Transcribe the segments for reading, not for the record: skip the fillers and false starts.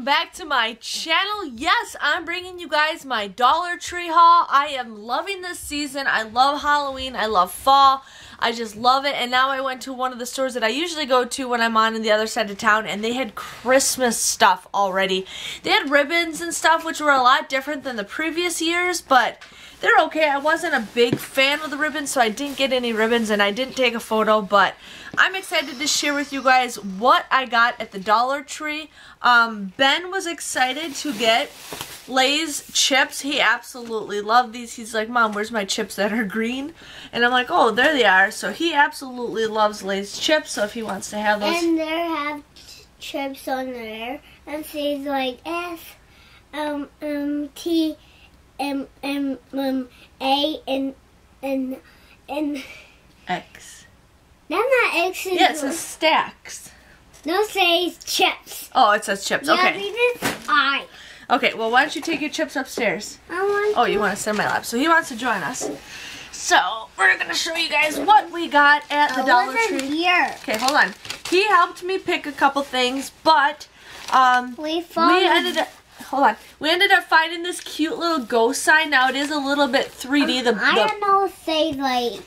back to my channel. Yes, I'm bringing you guys my Dollar Tree haul. I am loving this season. I love Halloween. I love fall. I just love it. And now I went to one of the stores that I usually go to when I'm on the other side of town, and they had Christmas stuff already. They had ribbons and stuff, which were a lot different than the previous years, but they're okay. I wasn't a big fan of the ribbons, so I didn't get any ribbons and I didn't take a photo, but I'm excited to share with you guys what I got at the Dollar Tree. Ben was excited to get Lay's chips. He absolutely loved these. He's like, Mom, where's my chips that are green? And I'm like, oh, there they are. So he absolutely loves Lay's chips, so if he wants to have those. And there have chips on there, and says like S, T, A, and X. That's not X. Yeah, it says stacks. No, it says chips. Oh, it says chips. Okay. Yeah, this is I. Okay, well, why don't you take your chips upstairs? I want Oh, you want to sit in my lap. So he wants to join us. So, we're going to show you guys what we got at the Dollar Tree. Here. Okay, hold on. He helped me pick a couple things, but we ended up finding this cute little ghost sign. Now, it is a little bit 3D. I don't know, say like,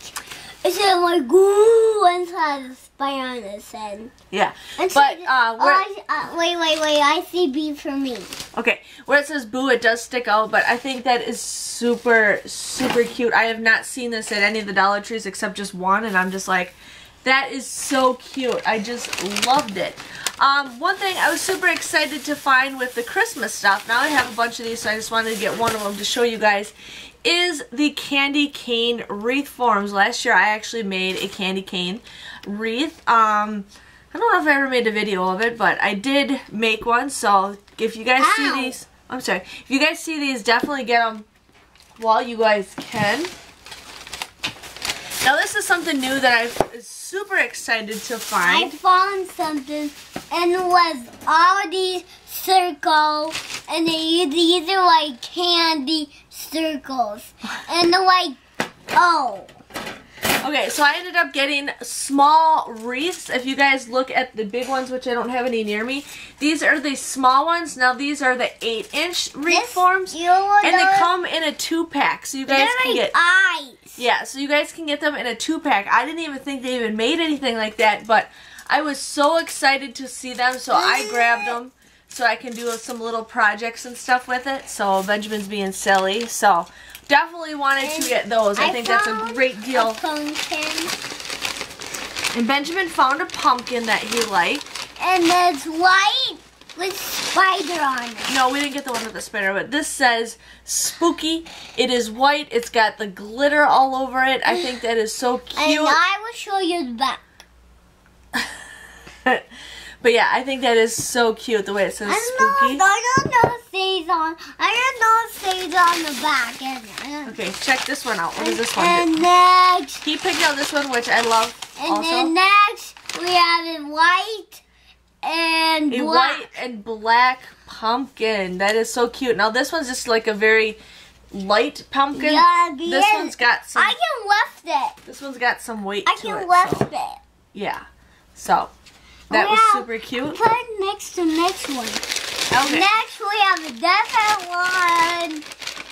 it said like, ooh, inside the spine on this end. Yeah, and but, wait, I see B for me. Okay, where it says boo, it does stick out, but I think that is super, super cute. I have not seen this at any of the Dollar Trees except just one, and I'm just like, that is so cute. I just loved it. One thing I was super excited to find with the Christmas stuff, now I have a bunch of these, so I just wanted to get one of them to show you guys, is the candy cane wreath forms. Last year I actually made a candy cane wreath. I don't know if I ever made a video of it, but I did make one, so if you guys see these, I'm sorry, if you guys see these, definitely get them while you guys can. Now this is something new that I'm super excited to find. I found something, and it was all these circles, and these are like candy circles, and they're like, oh. Okay, so I ended up getting small wreaths. If you guys look at the big ones, which I don't have any near me, these are the small ones. Now these are the 8-inch wreath forms, and they come in a 2-pack, so you guys can get eyes. Yeah, so you guys can get them in a 2-pack. I didn't even think they even made anything like that, but I was so excited to see them, so I grabbed them so I can do some little projects and stuff with it. So Benjamin's being silly, so definitely wanted to get those. I think that's a great deal. And Benjamin found a pumpkin that he liked. And it's white with spider on it. No, we didn't get the one with the spider, but this says spooky. It is white. It's got the glitter all over it. I think that is so cute. And I will show you the back. But yeah, I think that is so cute the way it says spooky. I don't know if it stays on the back. Okay, check this one out. What does this one do? do? Next. He picked out this one, which I love also. Then next, we have a white and black. A white and black pumpkin. That is so cute. Now this one's just like a very light pumpkin. Yeah, this one's got some. I can lift it. This one's got some weight to it. I can lift it. Yeah. So that was super cute. Put it next to next one. Okay. Next we have a different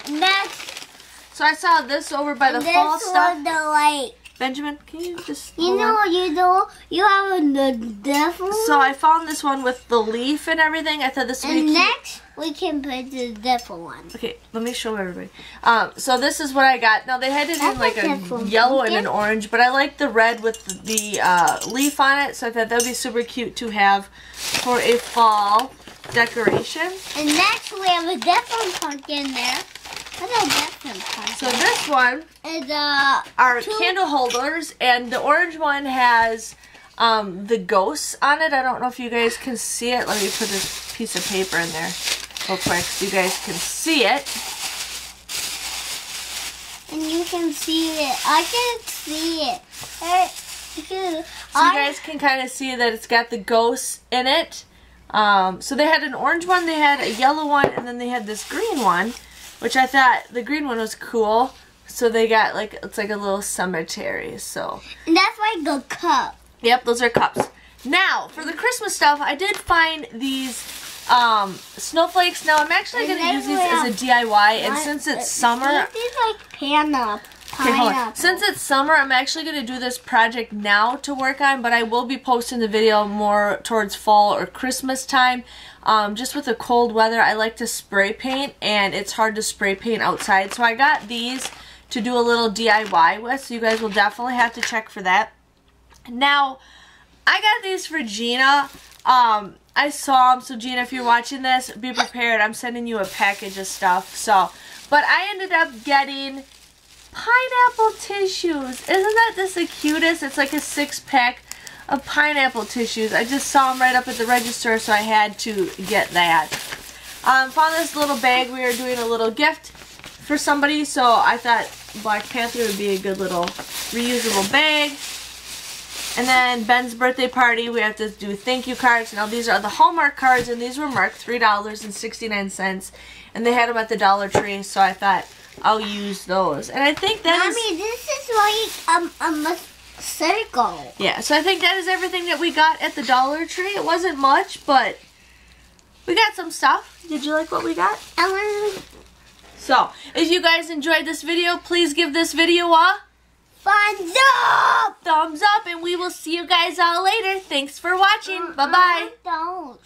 one. Next. So I saw this over by the fall stuff. This the lake. Benjamin, can you just You know what you do? You have a different one. So I found this one with the leaf and everything. I thought this would be cute. And next, we can put the different one. Okay, let me show everybody. So this is what I got. Now they had it in like a yellow and an orange, but I like the red with the leaf on it, so I thought that would be super cute to have for a fall decoration. And next, we have a different pumpkin there. So this one is are candle holders, and the orange one has the ghosts on it. I don't know if you guys can see it. Let me put this piece of paper in there real quick so you guys can see it. And you can see it. I can see it. So you guys can kind of see that it's got the ghosts in it. So they had an orange one, they had a yellow one, and then they had this green one, which I thought the green one was cool. So they got like, it's like a little cemetery, so. And that's like a cup. Yep, those are cups. Now, for the Christmas stuff, I did find these snowflakes. Now I'm actually going to use these as a DIY, and since it's summer, These like pineapple. okay, hold on. Since it's summer, I'm actually going to do this project now to work on, but I will be posting the video more towards fall or Christmas time. Just with the cold weather, I like to spray paint, and it's hard to spray paint outside, so I got these to do a little DIY with, so you guys will definitely have to check for that. Now, I got these for Gina. I saw them, so Gina, if you're watching this, be prepared. I'm sending you a package of stuff. So, but I ended up getting pineapple tissues. Isn't that just the cutest? It's like a 6-pack of pineapple tissues. I just saw them right up at the register, so I had to get that. Found this little bag. We were doing a little gift for somebody, so I thought Black Panther would be a good little reusable bag. And then Ben's birthday party, we have to do thank you cards. Now these are the Hallmark cards, and these were marked $3.69, and they had them at the Dollar Tree, so I thought I'll use those. And I think that Mommy, this is like a circle. Yeah, so I think that is everything that we got at the Dollar Tree. It wasn't much, but we got some stuff. Did you like what we got? So, if you guys enjoyed this video, please give this video a thumbs up, and we will see you guys all later. Thanks for watching. Bye-bye. Don't.